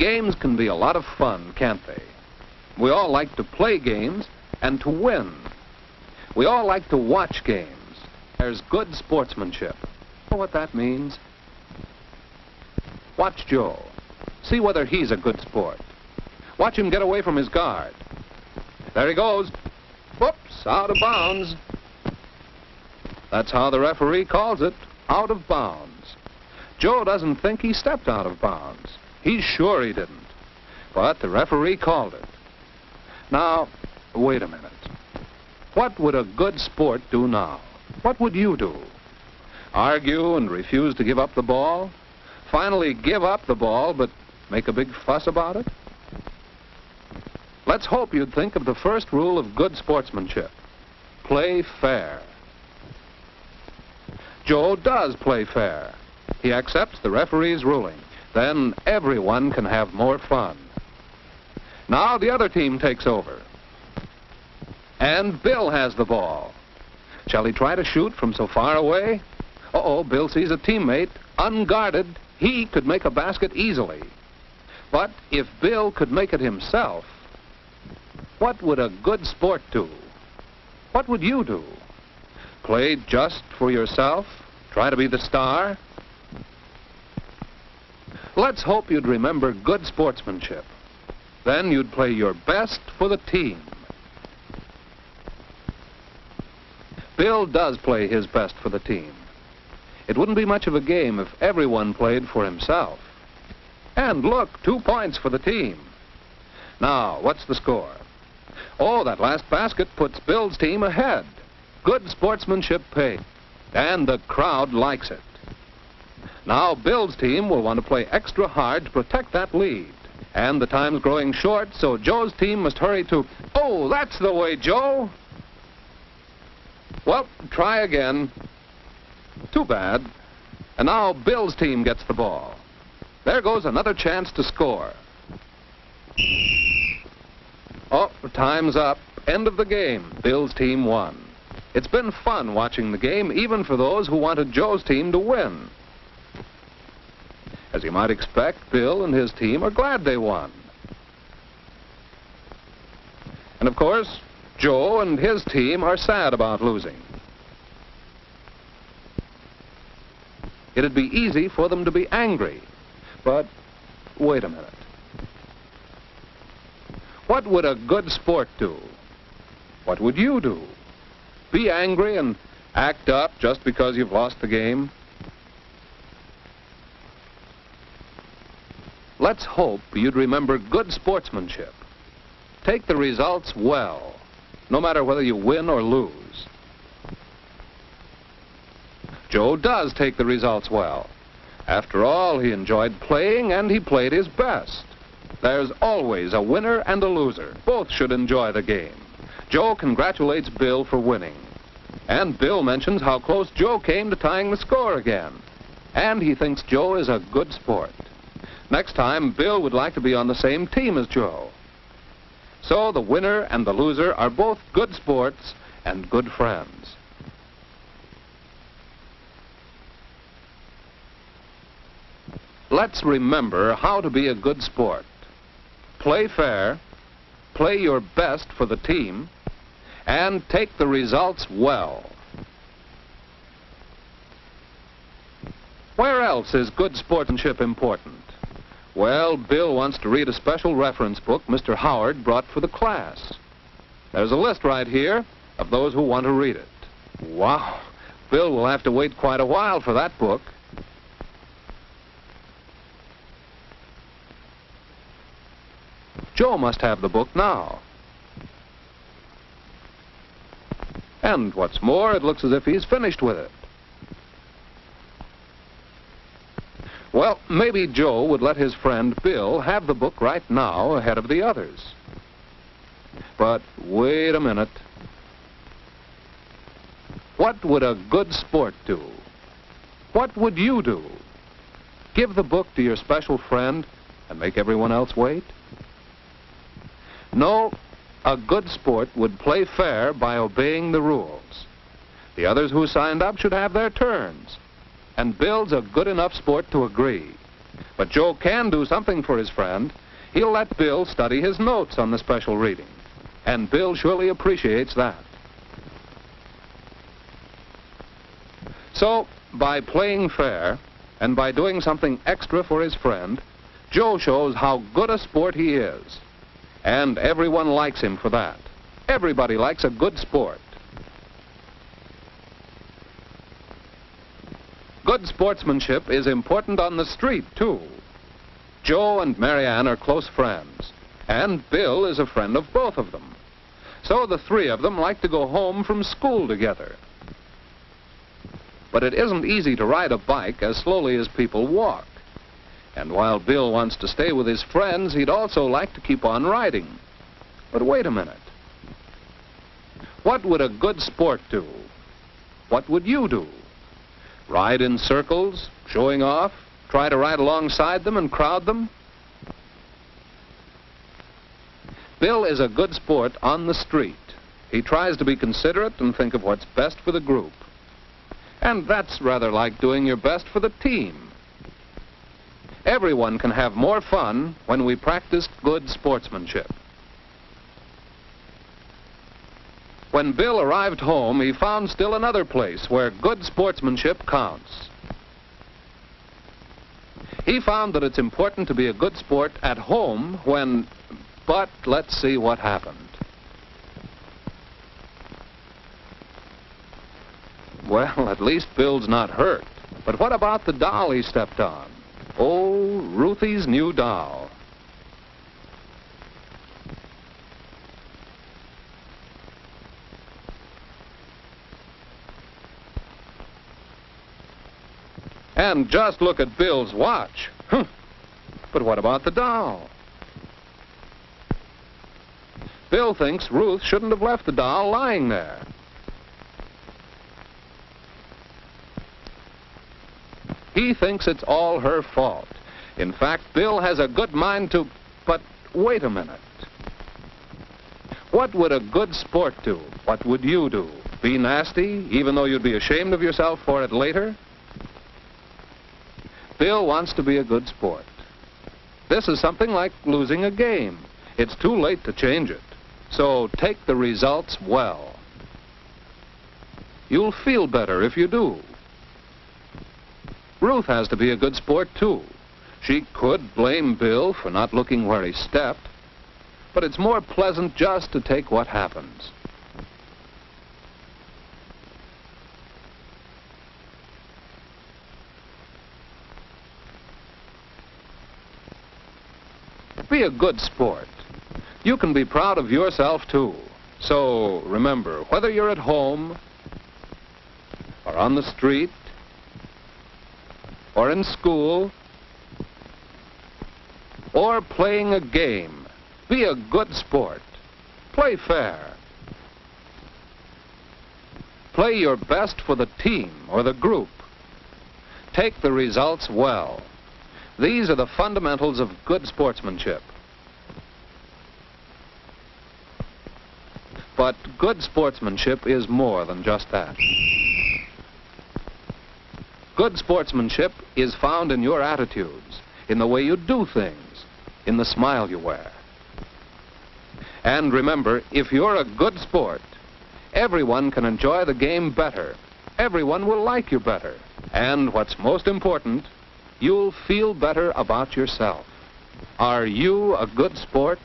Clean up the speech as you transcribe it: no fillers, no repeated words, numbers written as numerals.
Games can be a lot of fun, can't they? We all like to play games and to win. We all like to watch games. There's good sportsmanship. You know what that means? Watch Joe. See whether he's a good sport. Watch him get away from his guard. There he goes. Whoops, out of bounds. That's how the referee calls it, out of bounds. Joe doesn't think he stepped out of bounds. He's sure he didn't. But the referee called it. Now, wait a minute. What would a good sport do now? What would you do? Argue and refuse to give up the ball? Finally give up the ball, but make a big fuss about it? Let's hope you'd think of the first rule of good sportsmanship. Play fair. Joe does play fair. He accepts the referee's ruling. Then everyone can have more fun. Now the other team takes over. And Bill has the ball. Shall he try to shoot from so far away? Uh-oh, Bill sees a teammate, unguarded. He could make a basket easily. But if Bill could make it himself, what would a good sport do? What would you do? Play just for yourself? Try to be the star? Let's hope you'd remember good sportsmanship. Then you'd play your best for the team. Bill does play his best for the team. It wouldn't be much of a game if everyone played for himself. And look, 2 points for the team. Now, what's the score? Oh, that last basket puts Bill's team ahead. Good sportsmanship paid. And the crowd likes it. Now, Bill's team will want to play extra hard to protect that lead. And the time's growing short, so Joe's team must hurry to... Oh, that's the way, Joe! Well, try again. Too bad. And now Bill's team gets the ball. There goes another chance to score. Oh, time's up. End of the game. Bill's team won. It's been fun watching the game, even for those who wanted Joe's team to win. As you might expect, Bill and his team are glad they won. And of course, Joe and his team are sad about losing. It'd be easy for them to be angry. But wait a minute. What would a good sport do? What would you do? Be angry and act up just because you've lost the game? Let's hope you'd remember good sportsmanship. Take the results well, no matter whether you win or lose. Joe does take the results well. After all, he enjoyed playing and he played his best. There's always a winner and a loser. Both should enjoy the game. Joe congratulates Bill for winning. And Bill mentions how close Joe came to tying the score again. And he thinks Joe is a good sport. Next time, Bill would like to be on the same team as Joe. So the winner and the loser are both good sports and good friends. Let's remember how to be a good sport. Play fair, play your best for the team, and take the results well. Where else is good sportsmanship important? Well, Bill wants to read a special reference book Mr. Howard brought for the class. There's a list right here of those who want to read it. Wow, Bill will have to wait quite a while for that book. Joe must have the book now. And what's more, it looks as if he's finished with it. Well, maybe Joe would let his friend Bill have the book right now ahead of the others. But wait a minute. What would a good sport do? What would you do? Give the book to your special friend and make everyone else wait? No, a good sport would play fair by obeying the rules. The others who signed up should have their turns. And Bill's a good enough sport to agree. But Joe can do something for his friend. He'll let Bill study his notes on the special reading. And Bill surely appreciates that. So, by playing fair, and by doing something extra for his friend, Joe shows how good a sport he is. And everyone likes him for that. Everybody likes a good sport. Good sportsmanship is important on the street, too. Joe and Marianne are close friends, and Bill is a friend of both of them. So the three of them like to go home from school together. But it isn't easy to ride a bike as slowly as people walk. And while Bill wants to stay with his friends, he'd also like to keep on riding. But wait a minute. What would a good sport do? What would you do? Ride in circles, showing off, try to ride alongside them and crowd them? Bill is a good sport on the street. He tries to be considerate and think of what's best for the group. And that's rather like doing your best for the team. Everyone can have more fun when we practice good sportsmanship. When Bill arrived home, he found still another place where good sportsmanship counts. He found that it's important to be a good sport at home when... But let's see what happened. Well, at least Bill's not hurt. But what about the doll he stepped on? Oh, Ruthie's new doll. And just look at Bill's watch. But what about the doll? Bill thinks Ruth shouldn't have left the doll lying there. He thinks it's all her fault. In fact, Bill has a good mind to... But wait a minute. What would a good sport do? What would you do? Be nasty, even though you'd be ashamed of yourself for it later? Bill wants to be a good sport. This is something like losing a game. It's too late to change it. So take the results well. You'll feel better if you do. Ruth has to be a good sport, too. She could blame Bill for not looking where he stepped, but it's more pleasant just to take what happens. Be a good sport. You can be proud of yourself, too. So remember, whether you're at home, or on the street, or in school, or playing a game, be a good sport. Play fair. Play your best for the team or the group. Take the results well. These are the fundamentals of good sportsmanship. But good sportsmanship is more than just that. Good sportsmanship is found in your attitudes, in the way you do things, in the smile you wear. And remember, if you're a good sport, everyone can enjoy the game better. Everyone will like you better. And what's most important, you'll feel better about yourself. Are you a good sport?